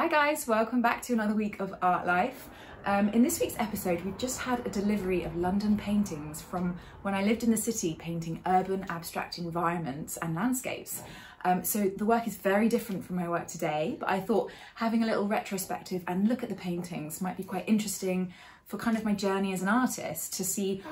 Hi guys, welcome back to another week of Art Life. In this week's episode, we've just had a delivery of London paintings from when I lived in the city painting urban abstract environments and landscapes. So the work is very different from my work today, but I thought having a little retrospective and look at the paintings might be quite interesting for kind of my journey as an artist, to see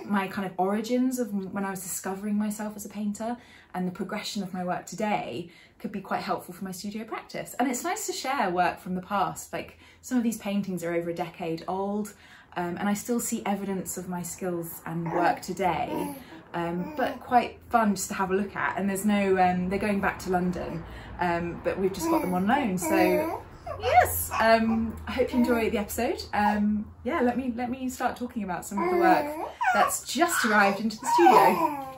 my kind of origins of when I was discovering myself as a painter, and the progression of my work today could be quite helpful for my studio practice. And it's nice to share work from the past. Like, some of these paintings are over a decade old, and I still see evidence of my skills and work today, but quite fun just to have a look at. And there's no, they're going back to London, but we've just got them on loan. So yes, I hope you enjoy the episode. Yeah, let me start talking about some of the work that's just arrived into the studio.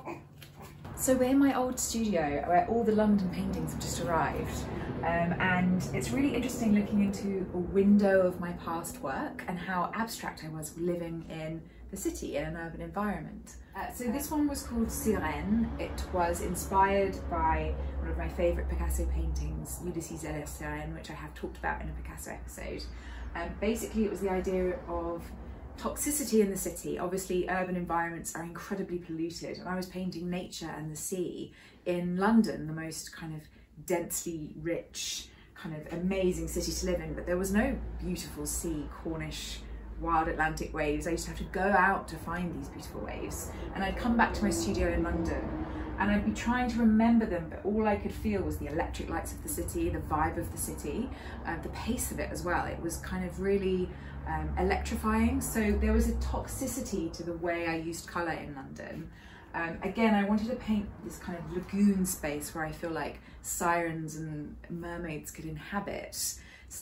So we're in my old studio where all the London paintings have just arrived, and it's really interesting looking into a window of my past work and how abstract I was living in the city in an urban environment. So this one was called Sirène. It was inspired by one of my favourite Picasso paintings, Ulysses et la Sirène, which I have talked about in a Picasso episode. Basically, it was the idea of toxicity in the city. Obviously, urban environments are incredibly polluted, and I was painting nature and the sea in London, the most kind of densely rich, kind of amazing city to live in, but there was no beautiful sea, Cornish, wild Atlantic waves. I used to have to go out to find these beautiful waves, and I'd come back to my studio in London and I'd be trying to remember them, but all I could feel was the electric lights of the city, the vibe of the city, the pace of it as well. It was kind of really electrifying. So there was a toxicity to the way I used colour in London. Again, I wanted to paint this kind of lagoon space where I feel like sirens and mermaids could inhabit.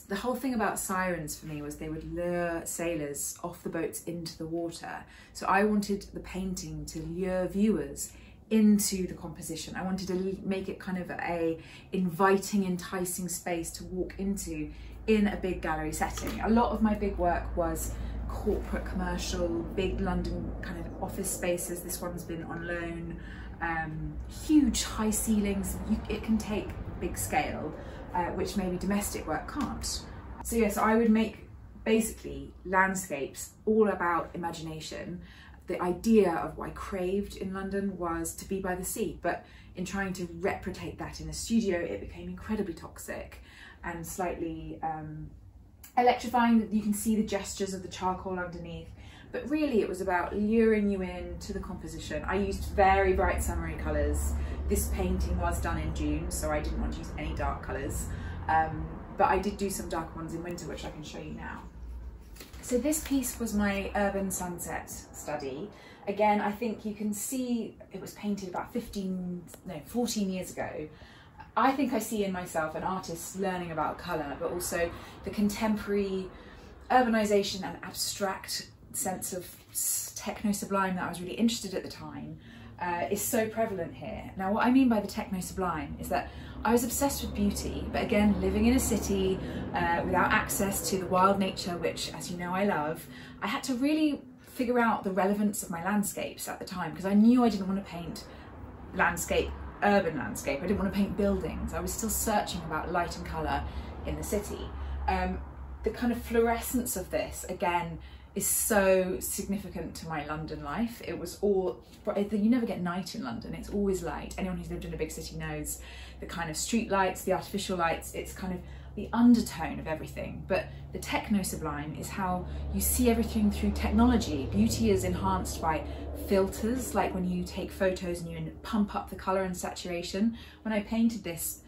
The whole thing about sirens for me was they would lure sailors off the boats into the water. So I wanted the painting to lure viewers into the composition. I wanted to make it kind of a inviting, enticing space to walk into in a big gallery setting. A lot of my big work was corporate, commercial, big London kind of office spaces. This one's been on loan. Huge high ceilings. It can take big scale, which maybe domestic work can't. So yes, I would make basically landscapes all about imagination. The idea of what I craved in London was to be by the sea, but in trying to replicate that in a studio, it became incredibly toxic and slightly electrifying. You can see the gestures of the charcoal underneath, but really it was about luring you in to the composition. I used very bright summery colours. This painting was done in June, so I didn't want to use any dark colours, but I did do some dark ones in winter, which I can show you now. So this piece was my urban sunset study. Again, I think you can see it was painted about 14 years ago. I think I see in myself an artist learning about colour, but also the contemporary urbanisation and abstract sense of techno-sublime that I was really interested at the time is so prevalent here. Now, what I mean by the techno-sublime is that I was obsessed with beauty, but again, living in a city without access to the wild nature, which, as you know, I love, I had to really figure out the relevance of my landscapes at the time, because I knew I didn't want to paint landscape, urban landscape. I didn't want to paint buildings. I was still searching about light and colour in the city. The kind of fluorescence of this, again, is so significant to my London life. It was all, you never get night in London, it's always light. Anyone who's lived in a big city knows the kind of street lights, the artificial lights, it's kind of the undertone of everything. But the techno-sublime is how you see everything through technology. Beauty is enhanced by filters, like when you take photos and you pump up the colour and saturation. When I painted this,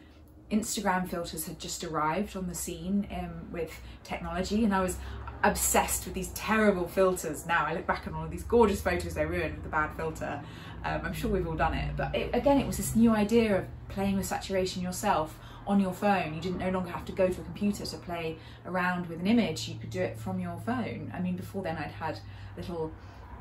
Instagram filters had just arrived on the scene with technology, and I was obsessed with these terrible filters. Now I look back on all of these gorgeous photos they ruined with the bad filter. I'm sure we've all done it, but again, it was this new idea of playing with saturation yourself on your phone. You didn't no longer have to go to a computer to play around with an image. You could do it from your phone. I mean, before then I'd had little,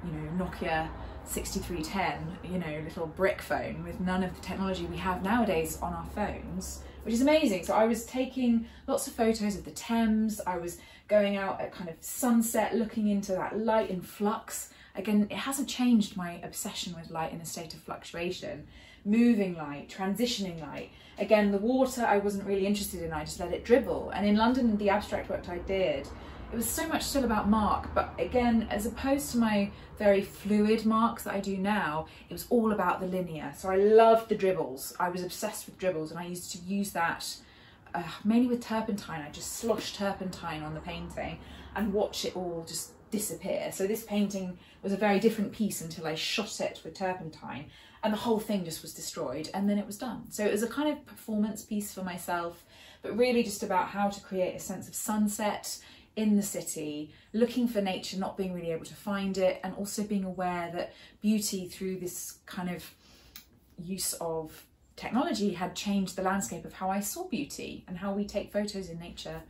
you know, Nokia 6310, you know, little brick phone with none of the technology we have nowadays on our phones, which is amazing. So I was taking lots of photos of the Thames. I was going out at kind of sunset, looking into that light and flux. Again, it hasn't changed my obsession with light in a state of fluctuation. Moving light, transitioning light. Again, the water I wasn't really interested in, I just let it dribble. And in London, the abstract work I did, it was so much still about mark, but again, as opposed to my very fluid marks that I do now, it was all about the linear. So I loved the dribbles. I was obsessed with dribbles, and I used to use that mainly with turpentine. I just slosh turpentine on the painting and watch it all just disappear. So this painting was a very different piece until I shot it with turpentine, and the whole thing just was destroyed, and then it was done. So it was a kind of performance piece for myself, but really just about how to create a sense of sunset in the city, looking for nature, not being really able to find it, and also being aware that beauty through this kind of use of technology had changed the landscape of how I saw beauty and how we take photos in nature,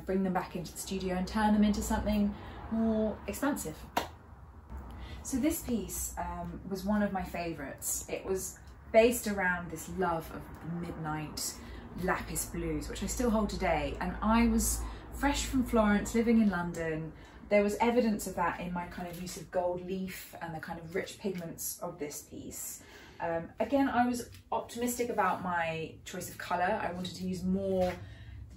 bring them back into the studio and turn them into something more expansive. So this piece was one of my favourites. It was based around this love of the midnight lapis blues, which I still hold today, and I was fresh from Florence, living in London. There was evidence of that in my kind of use of gold leaf and the kind of rich pigments of this piece. Again, I was optimistic about my choice of colour. I wanted to use more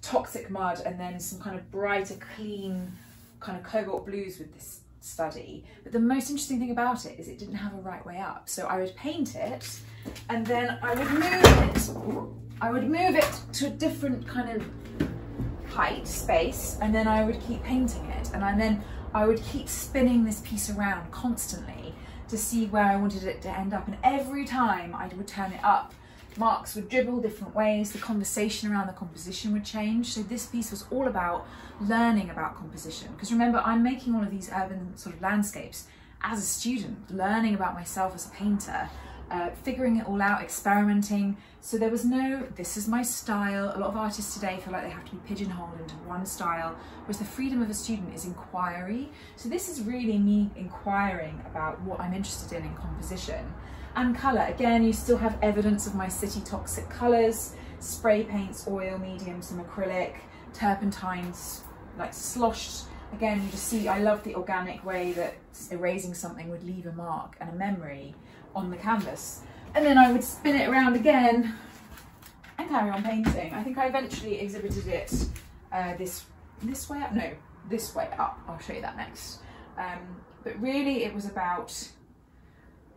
toxic mud and then some kind of brighter, clean kind of cobalt blues with this study. But the most interesting thing about it is it didn't have a right way up. So I would paint it and then I would move it. I would move it to a different kind of height, space, and then I would keep painting it. And then I would keep spinning this piece around constantly to see where I wanted it to end up. And every time I would turn it up, marks would dribble different ways, the conversation around the composition would change. So this piece was all about learning about composition. Because remember, I'm making all of these urban sort of landscapes as a student, learning about myself as a painter, figuring it all out, experimenting. So there was no, this is my style. A lot of artists today feel like they have to be pigeonholed into one style, whereas the freedom of a student is inquiry. So this is really me inquiring about what I'm interested in composition. And colour, again, you still have evidence of my city toxic colours, spray paints, oil, medium, some acrylic, turpentines, like sloshed. Again, you just see, I love the organic way that erasing something would leave a mark and a memory on the canvas. And then I would spin it around again and carry on painting. I think I eventually exhibited it this way up, no, this way up. I'll show you that next. But really it was about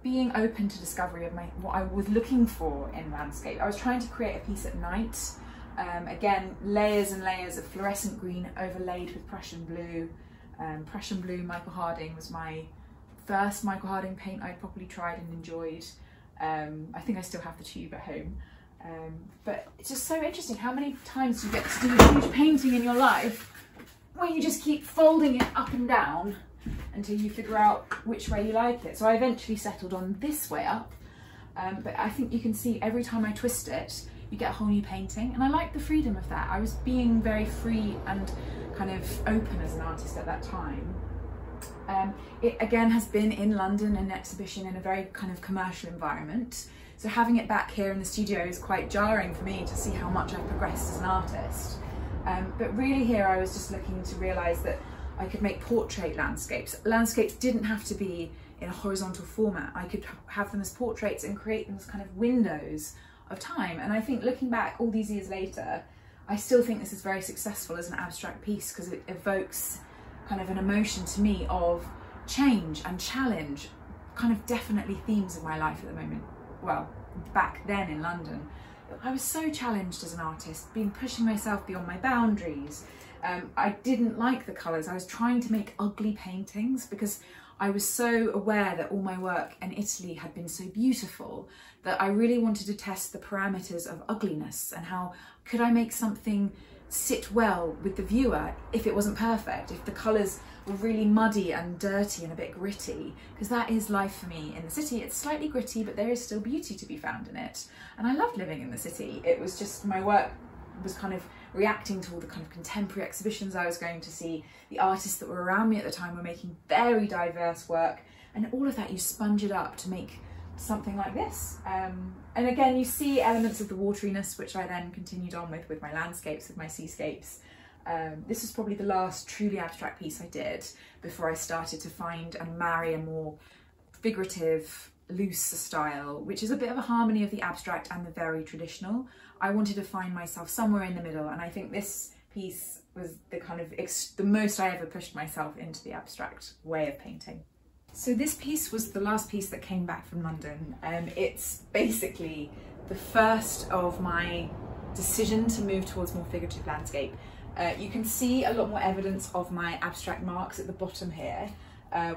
being open to discovery of what I was looking for in landscape. I was trying to create a piece at night. Again, layers and layers of fluorescent green overlaid with Prussian blue. Prussian blue, Michael Harding, was my first Michael Harding paint I'd properly tried and enjoyed. I think I still have the tube at home. But it's just so interesting how many times you get to do a huge painting in your life where you just keep folding it up and down until you figure out which way you like it. So I eventually settled on this way up, but I think you can see every time I twist it, you get a whole new painting, and I like the freedom of that. I was being very free and kind of open as an artist at that time. It again has been in London, an exhibition in a very kind of commercial environment. So having it back here in the studio is quite jarring for me to see how much I've progressed as an artist. But really here I was just looking to realise that I could make portrait landscapes. Landscapes didn't have to be in a horizontal format. I could have them as portraits and create them as kind of windows of time. And I think looking back all these years later, I still think this is very successful as an abstract piece because it evokes kind of an emotion to me of change and challenge, kind of definitely themes of my life at the moment. Well, back then in London, I was so challenged as an artist, pushing myself beyond my boundaries. I didn't like the colours. I was trying to make ugly paintings because I was so aware that all my work in Italy had been so beautiful that I really wanted to test the parameters of ugliness and how could I make something sit well with the viewer if it wasn't perfect, if the colours were really muddy and dirty and a bit gritty, because that is life for me in the city. It's slightly gritty, but there is still beauty to be found in it. And I loved living in the city. It was just, my work was kind of reacting to all the kind of contemporary exhibitions I was going to see. The artists that were around me at the time were making very diverse work, and all of that you sponge it up to make something like this. And again, you see elements of the wateriness, which I then continued on with my landscapes, with my seascapes. This was probably the last truly abstract piece I did before I started to find and marry a more figurative, loose style, which is a bit of a harmony of the abstract and the very traditional. I wanted to find myself somewhere in the middle, and I think this piece was the kind of the most I ever pushed myself into the abstract way of painting. So this piece was the last piece that came back from London. It's basically the first of my decision to move towards more figurative landscape. You can see a lot more evidence of my abstract marks at the bottom here,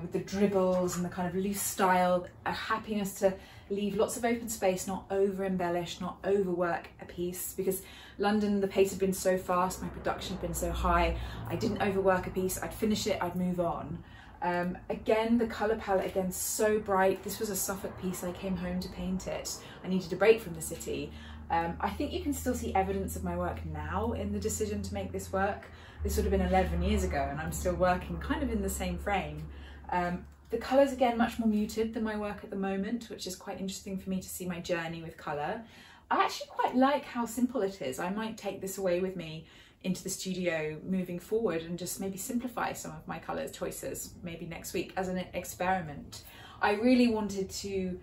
with the dribbles and the kind of loose style, a happiness to leave lots of open space, not over embellish, not overwork a piece, because London, the pace had been so fast, my production had been so high, I didn't overwork a piece, I'd finish it, I'd move on. Again, the colour palette, again, so bright. This was a Suffolk piece, I came home to paint it. I needed a break from the city. I think you can still see evidence of my work now in the decision to make this work. This would have been 11 years ago and I'm still working kind of in the same frame. The colours, again, much more muted than my work at the moment, which is quite interesting for me to see my journey with colour. I actually quite like how simple it is. I might take this away with me into the studio moving forward and just maybe simplify some of my colour choices maybe next week as an experiment. I really wanted to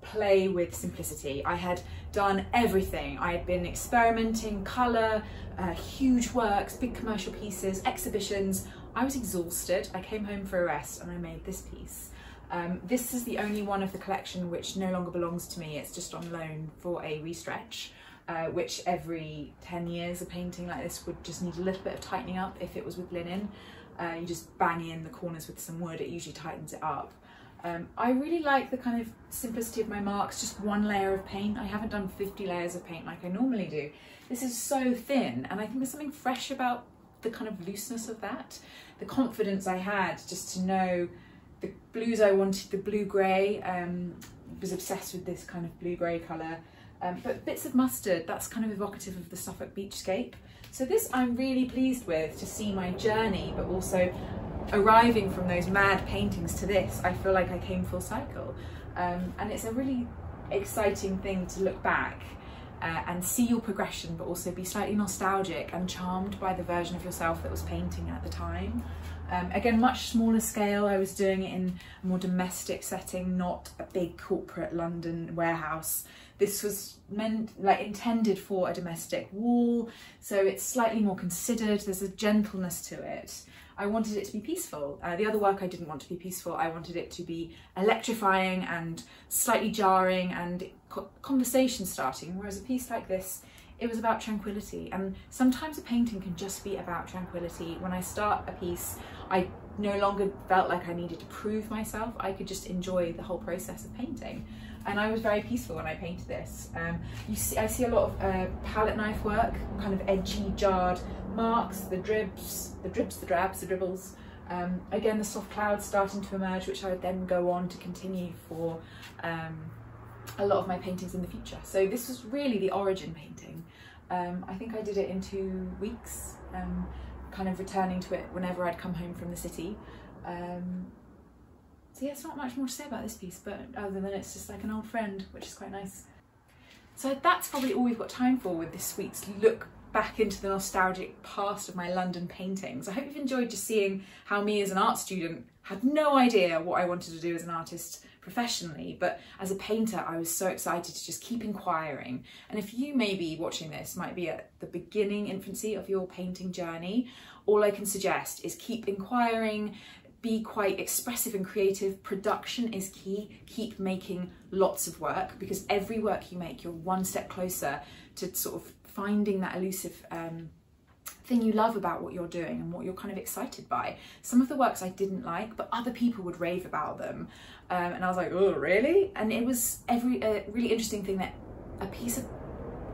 play with simplicity. I had done everything. I had been experimenting, colour, huge works, big commercial pieces, exhibitions. I was exhausted. I came home for a rest and I made this piece. This is the only one of the collection which no longer belongs to me. It's just on loan for a restretch, which every 10 years a painting like this would just need a little bit of tightening up. If it was with linen, you just bang in the corners with some wood, it usually tightens it up. I really like the kind of simplicity of my marks, just one layer of paint. I haven't done 50 layers of paint like I normally do. This is so thin, and I think there's something fresh about the kind of looseness of that. The confidence I had just to know the blues I wanted, the blue-grey, was obsessed with this kind of blue-grey colour. But bits of mustard, that's kind of evocative of the Suffolk beachscape. So this I'm really pleased with, to see my journey, but also arriving from those mad paintings to this. I feel like I came full cycle. And it's a really exciting thing to look back and see your progression, but also be slightly nostalgic and charmed by the version of yourself that was painting at the time. Again, much smaller scale. I was doing it in a more domestic setting, not a big corporate London warehouse. This was intended for a domestic wall, so it's slightly more considered. There's a gentleness to it. I wanted it to be peaceful. The other work I didn't want to be peaceful. I wanted it to be electrifying and slightly jarring and conversation starting, whereas a piece like this, it was about tranquility. And sometimes a painting can just be about tranquility. When I start a piece, I no longer felt like I needed to prove myself. I could just enjoy the whole process of painting. And I was very peaceful when I painted this. I see a lot of palette knife work, kind of edgy, jarred marks, the dribs, the drabs, the dribbles. Again, the soft clouds starting to emerge, which I would then go on to continue for a lot of my paintings in the future. So this was really the origin painting. I think I did it in 2 weeks, kind of returning to it whenever I'd come home from the city. So yeah, it's not much more to say about this piece, but other than it's just like an old friend, which is quite nice. So that's probably all we've got time for with this week's look back into the nostalgic past of my London paintings. I hope you've enjoyed just seeing how me as an art student had no idea what I wanted to do as an artist professionally, but as a painter I was so excited to just keep inquiring. And if you maybe watching this might be at the beginning infancy of your painting journey, all I can suggest is keep inquiring, be quite expressive and creative. Production is key. Keep making lots of work, because every work you make, you're one step closer to sort of finding that elusive thing you love about what you're doing and what you're kind of excited by. Some of the works I didn't like, but other people would rave about them. And I was like, oh, really? And it was a really interesting thing that a piece of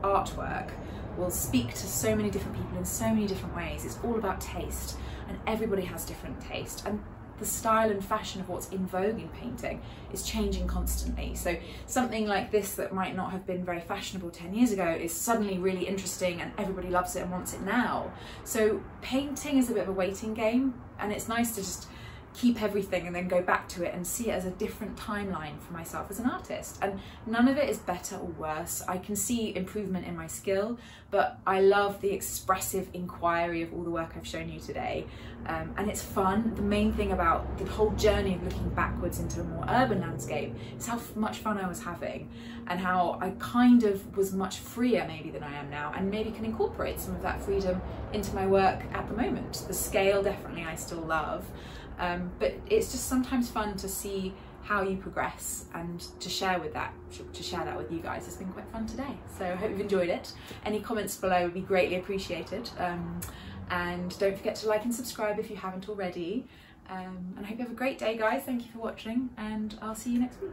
artwork will speak to so many different people in so many different ways. It's all about taste, and everybody has different taste. And the style and fashion of what's in vogue in painting is changing constantly. So something like this that might not have been very fashionable 10 years ago is suddenly really interesting and everybody loves it and wants it now. So painting is a bit of a waiting game, and it's nice to just keep everything and then go back to it and see it as a different timeline for myself as an artist. And none of it is better or worse. I can see improvement in my skill, but I love the expressive inquiry of all the work I've shown you today. And it's fun. The main thing about the whole journey of looking backwards into a more urban landscape is how much fun I was having, and how I kind of was much freer maybe than I am now, and maybe can incorporate some of that freedom into my work at the moment. The scale definitely I still love, but it's just sometimes fun to see how you progress and to share that with you guys. It's been quite fun today, so I hope you've enjoyed it. Any comments below would be greatly appreciated, and don't forget to like and subscribe if you haven't already, and I hope you have a great day, guys. Thank you for watching, and I'll see you next week.